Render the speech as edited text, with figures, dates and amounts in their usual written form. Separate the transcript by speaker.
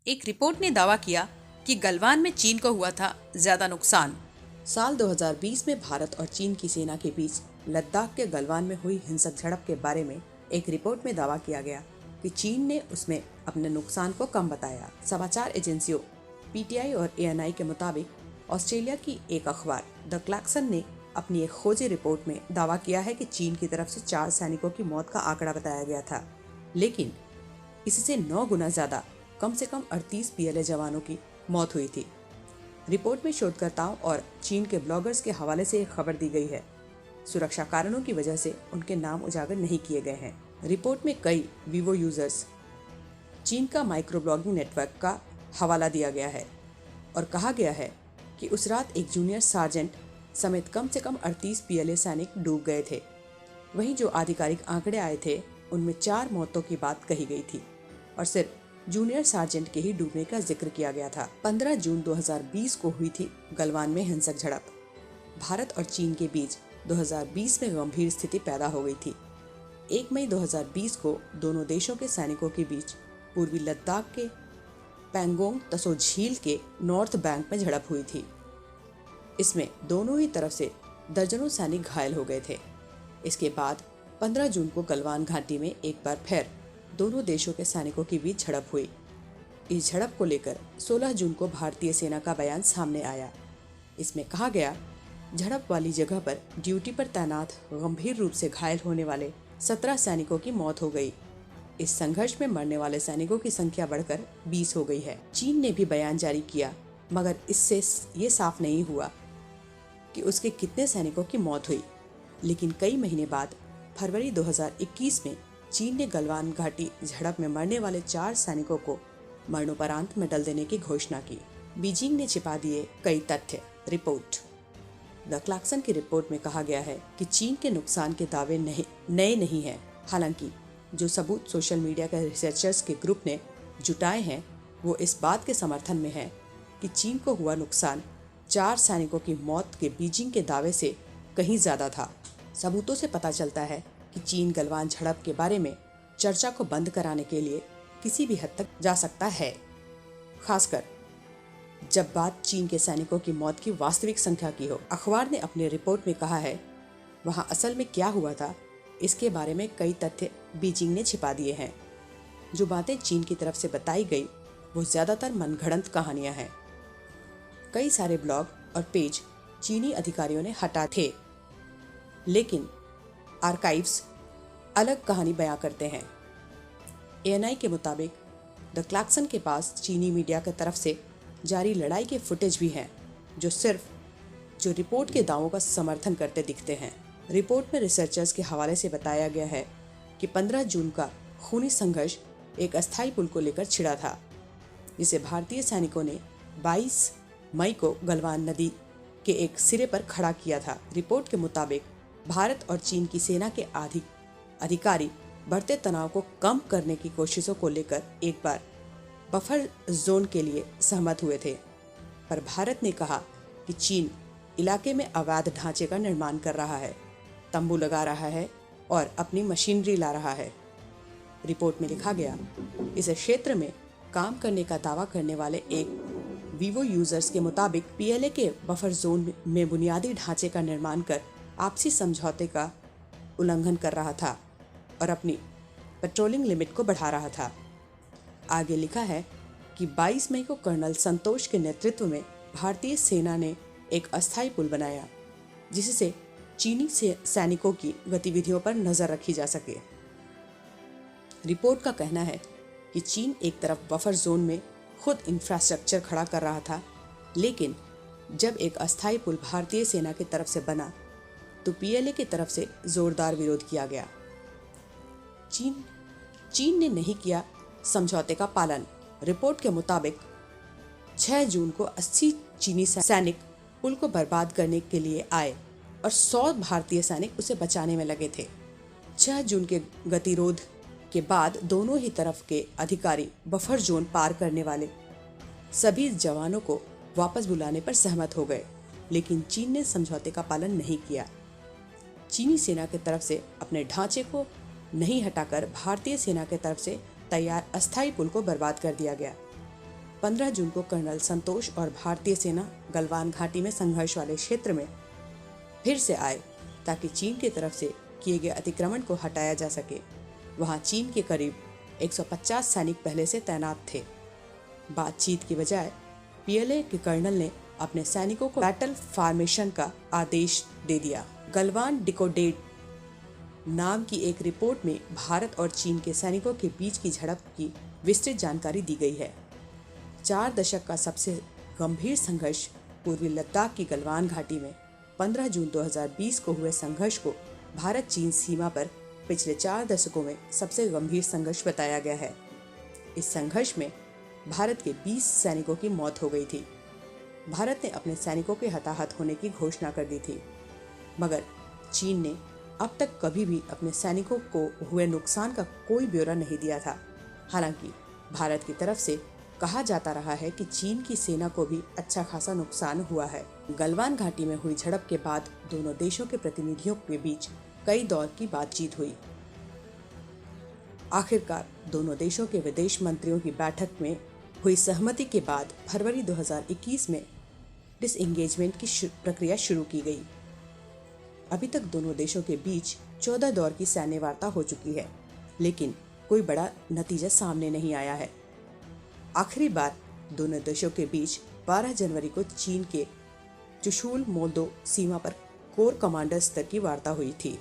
Speaker 1: एक रिपोर्ट ने दावा किया कि गलवान में चीन को हुआ था ज्यादा नुकसान।
Speaker 2: साल 2020 में भारत और चीन की सेना के बीच लद्दाख के गलवान में हुई हिंसक झड़प के बारे में एक रिपोर्ट में दावा किया गया कि चीन ने उसमें अपने नुकसान को कम बताया। समाचार एजेंसियों पीटीआई और एएनआई के मुताबिक ऑस्ट्रेलिया की एक अखबार द क्लैक्सन ने अपनी एक खोजी रिपोर्ट में दावा किया है कि चीन की तरफ से 4 सैनिकों की मौत का आंकड़ा बताया गया था, लेकिन इससे 9 गुना ज्यादा कम से कम 38 पीएलए जवानों की मौत हुई थी। रिपोर्ट में शोधकर्ताओं और चीन के ब्लॉगर्स के हवाले से एक खबर दी गई है। सुरक्षा कारणों की वजह से उनके नाम उजागर नहीं किए गए हैं। रिपोर्ट में कई वीवो यूजर्स, चीन का माइक्रो ब्लॉगिंग नेटवर्क का हवाला दिया गया है और कहा गया है कि उस रात एक जूनियर सार्जेंट समेत कम से कम 38 पीएलए सैनिक डूब गए थे। वहीं जो आधिकारिक आंकड़े आए थे उनमें 4 मौतों की बात कही गई थी और सिर्फ जूनियर सार्जेंट के ही डूबने का जिक्र किया गया था। 15 जून 2020 को हुई थी गलवान में हिंसक झड़प। भारत और चीन के बीच 2020 में गंभीर स्थिति पैदा हो गई थी। 1 मई 2020 को दोनों देशों के सैनिकों के बीच पूर्वी लद्दाख के पैंगोंग तसो झील के नॉर्थ बैंक में झड़प हुई थी। इसमें दोनों ही तरफ से दर्जनों सैनिक घायल हो गए थे। इसके बाद 15 जून को गलवान घाटी में एक बार फिर दोनों देशों के सैनिकों के बीच झड़प हुई। इस झड़प को लेकर 16 जून को भारतीय सेना का बयान सामने आया। इसमें कहा गया, झड़प वाली जगह पर ड्यूटी पर तैनात गंभीर रूप से घायल होने वाले 17 सैनिकों की मौत हो गई। इस संघर्ष में मरने वाले सैनिकों की संख्या बढ़कर 20 हो गई है। चीन ने भी बयान जारी किया, मगर इससे ये साफ नहीं हुआ कि उसके कितने सैनिकों की मौत हुई। लेकिन कई महीने बाद फरवरी 2021 में चीन ने गलवान घाटी झड़प में मरने वाले 4 सैनिकों को मरणोपरांत मेडल देने की घोषणा की। बीजिंग ने छिपा दिए कई तथ्य। रिपोर्ट द क्लैक्सन की रिपोर्ट में कहा गया है कि चीन के नुकसान के दावे नए नहीं हैं। हालांकि जो सबूत सोशल मीडिया के रिसर्चर्स के ग्रुप ने जुटाए हैं वो इस बात के समर्थन में है कि चीन को हुआ नुकसान 4 सैनिकों की मौत के बीजिंग के दावे से कहीं ज्यादा था। सबूतों से पता चलता है कि चीन गलवान झड़प के बारे में चर्चा को बंद कराने के लिए किसी भी हद तक जा सकता है, खासकर जब बात चीन के सैनिकों की मौत की वास्तविक संख्या की हो। अखबार ने अपनी रिपोर्ट में कहा है, वहां असल में क्या हुआ था इसके बारे में कई तथ्य बीजिंग ने छिपा दिए हैं। जो बातें चीन की तरफ से बताई गई वो ज्यादातर मनगढ़ंत कहानियां हैं। कई सारे ब्लॉग और पेज चीनी अधिकारियों ने हटा थे, लेकिन आर्काइव्स अलग कहानी बयां करते हैं। एएनआई के मुताबिक द क्लैक्सन के पास चीनी मीडिया की तरफ से जारी लड़ाई के फुटेज भी हैं, जो रिपोर्ट के दावों का समर्थन करते दिखते हैं। रिपोर्ट में रिसर्चर्स के हवाले से बताया गया है कि 15 जून का खूनी संघर्ष एक अस्थायी पुल को लेकर छिड़ा था, जिसे भारतीय सैनिकों ने 22 मई को गलवान नदी के एक सिरे पर खड़ा किया था। रिपोर्ट के मुताबिक भारत और चीन की सेना के अधिकारी बढ़ते तनाव को कम करने की कोशिशों को लेकर एक बार बफर जोन के लिए सहमत हुए थे, पर भारत ने कहा कि चीन इलाके में अवैध ढांचे का निर्माण कर रहा है, तंबू लगा रहा है और अपनी मशीनरी ला रहा है। रिपोर्ट में लिखा गया, इस क्षेत्र में काम करने का दावा करने वाले एक वीवो यूजर्स के मुताबिक पीएलए के बफर जोन में बुनियादी ढांचे का निर्माण कर आपसी समझौते का उल्लंघन कर रहा था और अपनी पेट्रोलिंग लिमिट को बढ़ा रहा था। आगे लिखा है कि 22 मई को कर्नल संतोष के नेतृत्व में भारतीय सेना ने एक अस्थायी पुल बनाया, जिससे चीनी सैनिकों की गतिविधियों पर नजर रखी जा सके। रिपोर्ट का कहना है कि चीन एक तरफ बफर जोन में खुद इंफ्रास्ट्रक्चर खड़ा कर रहा था, लेकिन जब एक अस्थायी पुल भारतीय सेना की तरफ से बना तो पीएलए की तरफ से जोरदार विरोध किया गया। चीन ने नहीं किया समझौते का पालन। रिपोर्ट के मुताबिक 6 जून को 80 चीनी सैनिक पुल को बर्बाद करने के लिए आए और 100 भारतीय सैनिक उसे बचाने में लगे थे। 6 जून के गतिरोध के बाद दोनों ही तरफ के अधिकारी बफर जोन पार करने वाले सभी जवानों को वापस बुलाने पर सहमत हो गए, लेकिन चीन ने समझौते का पालन नहीं किया। चीनी सेना की तरफ से अपने ढांचे को नहीं हटाकर भारतीय सेना की तरफ से तैयार अस्थायी पुल को बर्बाद कर दिया गया। 15 जून को कर्नल संतोष और भारतीय सेना गलवान घाटी में संघर्ष वाले क्षेत्र में फिर से आए ताकि चीन की तरफ से किए गए अतिक्रमण को हटाया जा सके। वहां चीन के करीब 150 सैनिक पहले से तैनात थे। बातचीत की बजाय पीएलए के कर्नल ने अपने सैनिकों को बैटल फॉर्मेशन का आदेश दे दिया। गलवान डिकोडेड नाम की एक रिपोर्ट में भारत और चीन के सैनिकों के बीच की झड़प की विस्तृत जानकारी दी गई है। 4 दशक का सबसे गंभीर संघर्ष पूर्वी लद्दाख की गलवान घाटी में 15 जून 2020 को हुए संघर्ष को भारत चीन सीमा पर पिछले 4 दशकों में सबसे गंभीर संघर्ष बताया गया है। इस संघर्ष में भारत के 20 सैनिकों की मौत हो गई थी। भारत ने अपने सैनिकों के हताहत होने की घोषणा कर दी थी, मगर चीन ने अब तक कभी भी अपने सैनिकों को हुए नुकसान का कोई ब्यौरा नहीं दिया था। हालांकि भारत की तरफ से कहा जाता रहा है कि चीन की सेना को भी अच्छा खासा नुकसान हुआ है। गलवान घाटी में हुई झड़प के बाद दोनों देशों के प्रतिनिधियों के बीच कई दौर की बातचीत हुई। आखिरकार दोनों देशों के विदेश मंत्रियों की बैठक में हुई सहमति के बाद फरवरी 2021 में डिसएंगेजमेंट की प्रक्रिया शुरू की गई। अभी तक दोनों देशों के बीच 14 दौर की सैन्य वार्ता हो चुकी है, लेकिन कोई बड़ा नतीजा सामने नहीं आया है। आखिरी बार दोनों देशों के बीच 12 जनवरी को चीन के चुशूल मोल्दो सीमा पर कोर कमांडर स्तर की वार्ता हुई थी।